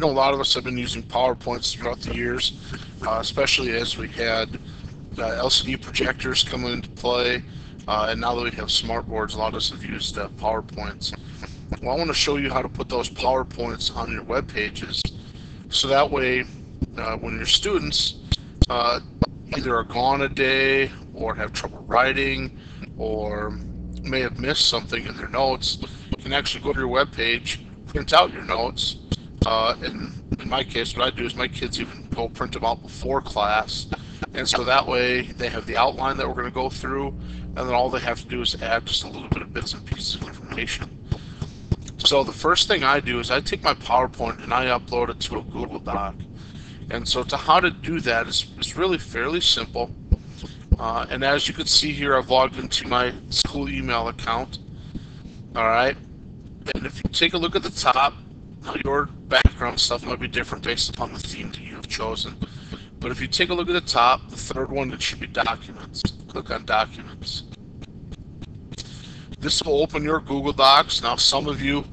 A lot of us have been using PowerPoints throughout the years, especially as we had LCD projectors come into play, and now that we have smart boards, a lot of us have used PowerPoints. Well, I want to show you how to put those PowerPoints on your web pages, so that way, when your students either are gone a day, or have trouble writing, or may have missed something in their notes, you can actually go to your web page, print out your notes. And in my case, what I do is my kids even go print them out before class, and so that way they have the outline that we're going to go through, and then all they have to do is add just a little bit of bits and pieces of information. So the first thing I do is I take my PowerPoint and I upload it to a Google Doc. And so how to do that is really fairly simple. And as you can see here, I've logged into my school email account. All right. And if you take a look at the top, your background stuff might be different based upon the theme that you've chosen. But if you take a look at the top, the third one, it should be Documents. Click on Documents. This will open your Google Docs. Now, some of you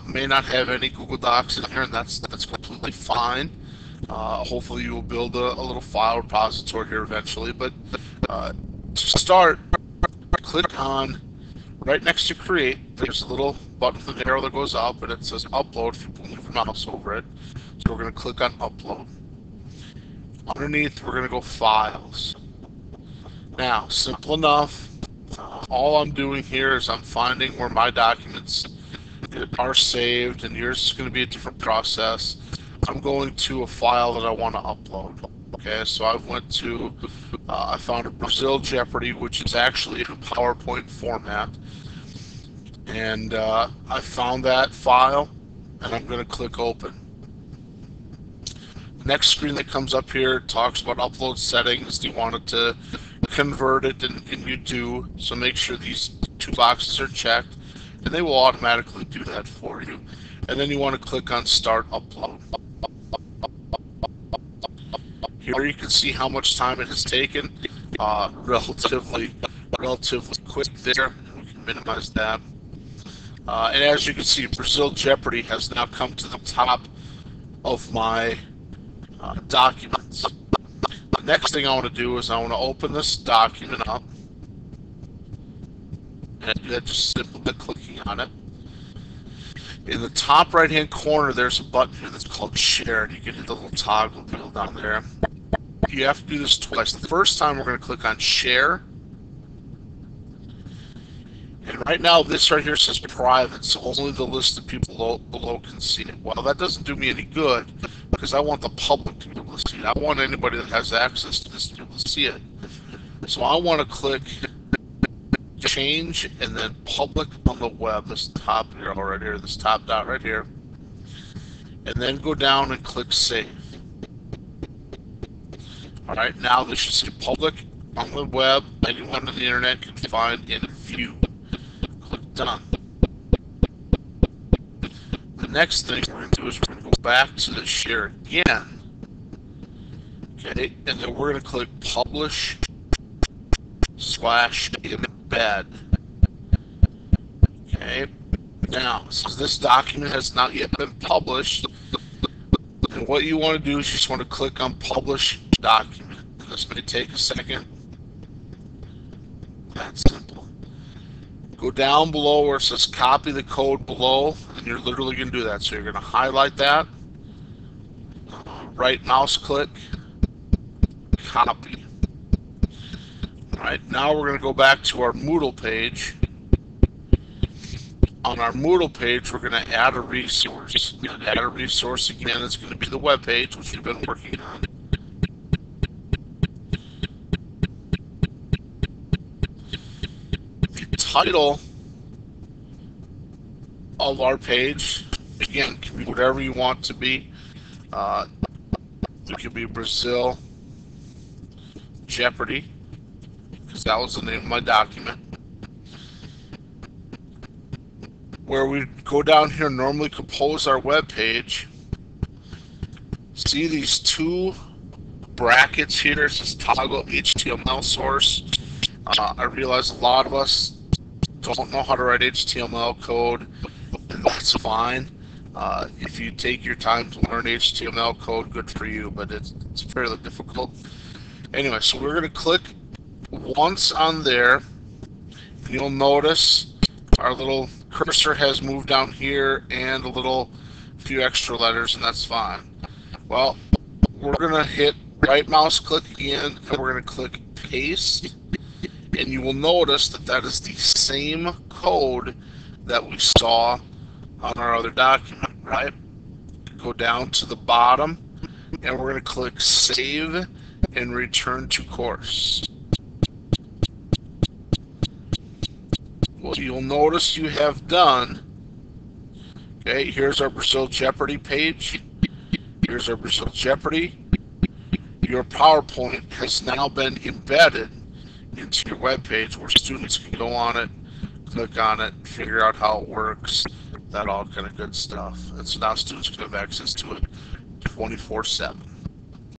may not have any Google Docs in here, and that's completely fine. Hopefully, you will build a little file repository here eventually. But to start, click on right next to Create. There's a little button with an arrow that goes up, and it says Upload if you move your mouse over it. So we're going to click on Upload. Underneath, we're going to go Files. Now, simple enough. All I'm doing here is I'm finding where my documents are saved, and yours is going to be a different process. I'm going to a file that I want to upload. Okay, so I found a Brazil Jeopardy, which is actually in a PowerPoint format, and I found that file, and I'm going to click Open. Next screen that comes up here talks about upload settings. Do you want it to convert it, and you do, so make sure these two boxes are checked, and they will automatically do that for you. And then you want to click on Start Upload. Here you can see how much time it has taken. Relatively quick there. We can minimize that. And as you can see, Brazil Jeopardy has now come to the top of my documents. The next thing I want to do is I want to open this document up, and just simply clicking on it. In the top right hand corner, there's a button here that's called Share, and you can hit the little toggle wheel down there. You have to do this twice. The first time we're going to click on Share, and right now this right here says private, so only the list of people below can see it. Well, that doesn't do me any good, because I want the public to be able to see it. I want anybody that has access to this to be able to see it. So I want to click Change and then Public on the Web, this top arrow right here, this top dot right here, and then go down and click Save. Alright, now this should say Public on the Web. Anyone on the internet can find and view. Click Done. The next thing we're going to do is we're going to go back to the Share again. Okay, and then we're going to click Publish /embed. Okay, now since this document has not yet been published, and what you want to do is you just want to click on Publish Document. This may take a second. That's simple. Go down below where it says Copy the code below, and you're literally going to do that. So you're going to highlight that, right mouse click, Copy. Alright, now we're going to go back to our Moodle page. On our Moodle page, we're going to add a resource. We're going to add a resource again. It's going to be the web page, which we've been working on. The title of our page, again, can be whatever you want to be. It could be Brazil Jeopardy, because that was the name of my document. Where we go down here and normally compose our web page, see these two brackets here. It says toggle HTML source. I realize a lot of us don't know how to write HTML code, and that's fine. If you take your time to learn HTML code, good for you, but it's fairly difficult. Anyway, so we're going to click once on there, and you'll notice our little cursor has moved down here and a few extra letters, and that's fine. Well, we're going to hit right mouse click again, and we're going to click paste, and you will notice that that is the same code that we saw on our other document, right? Go down to the bottom, and we're going to click save and return to course. What you'll notice you have done, okay, here's our Brazil Jeopardy page. Here's our Brazil Jeopardy. Your PowerPoint has now been embedded into your web page where students can go on it, click on it, figure out how it works, that all kind of good stuff. And so now students can have access to it 24/7.